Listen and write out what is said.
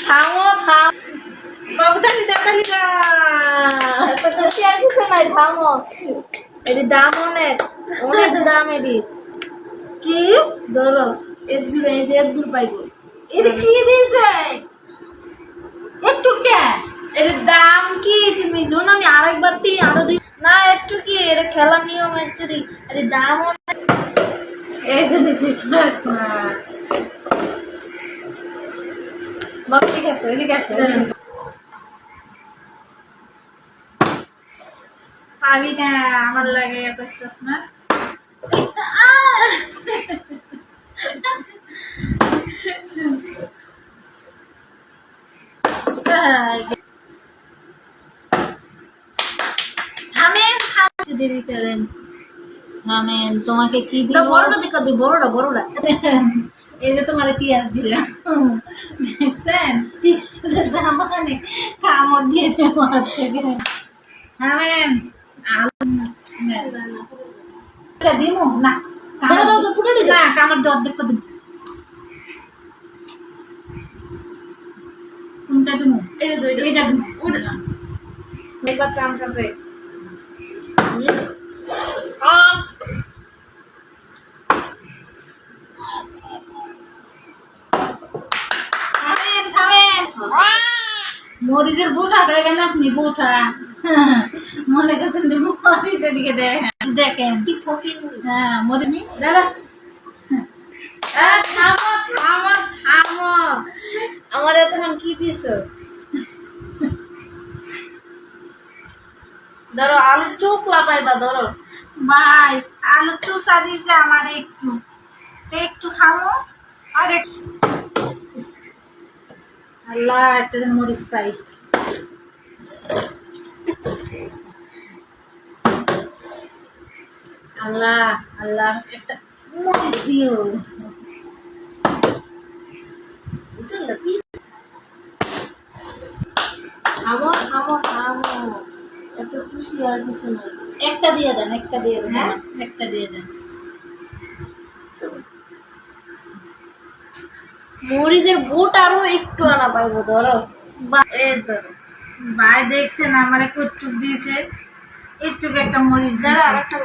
থামো থাম বাবু তালি দা এত খুশি আর কিছু নাই থামো এর দাম অনেক অনেক দাম এর কি ধরো এর দূর এই যে এর দূর পাইবো এটা কি দিছে একটু কে এর দাম কি তুমি জানো আমি আরেকবার তিন আরো দুই না একটু কি এর খেলার নিয়ম একটু দি এর দাম অনেক এই যে ঠিক আছে বাবু ঠিক আছে পাবি না আমার লাগে করছিস না থামেন তোমাকে কি দিব বড়টা দিকে দি বড়টা এই যে তোমার পেঁয়াজ দিলাম দেখছেন পেঁয়াজের দাম অনেক কামড় দিয়ে দেবো হাত থেকে থামেন দিব না কামড় দিয়ে অর্ধেক করে দিব কোনটা দিব এটা দিব একবার চান্স আছে মরিচের বুটা দেবেন আপনি বুটা মনে করছেন যে মরিচের দিকে দেখেন কি ফকির হ্যাঁ মরিমি দাদা থামো থামো থামো আমার এতক্ষণ কি দিছো ধরো আলু চোখলা পাইবা ধরো ভাই আলু চুষা দিয়েছে আমার একটু খামো আর আল্লাহ একটা যেন মরিচ পাই আল্লাহ আল্লাহ একটা মরিচ দিও থামো থামো থামো এত খুশি আর কিছু নাই একটা দিয়ে দেন হ্যাঁ একটা দিয়ে দেন মরিচের বুট আরো একটু আনা পাইবো ধরো এই ধরো ভাই দেখছেন আমারে কটুক দিয়েছে একটু একটা মরিচ ধরো দিয়েছে আরেকটা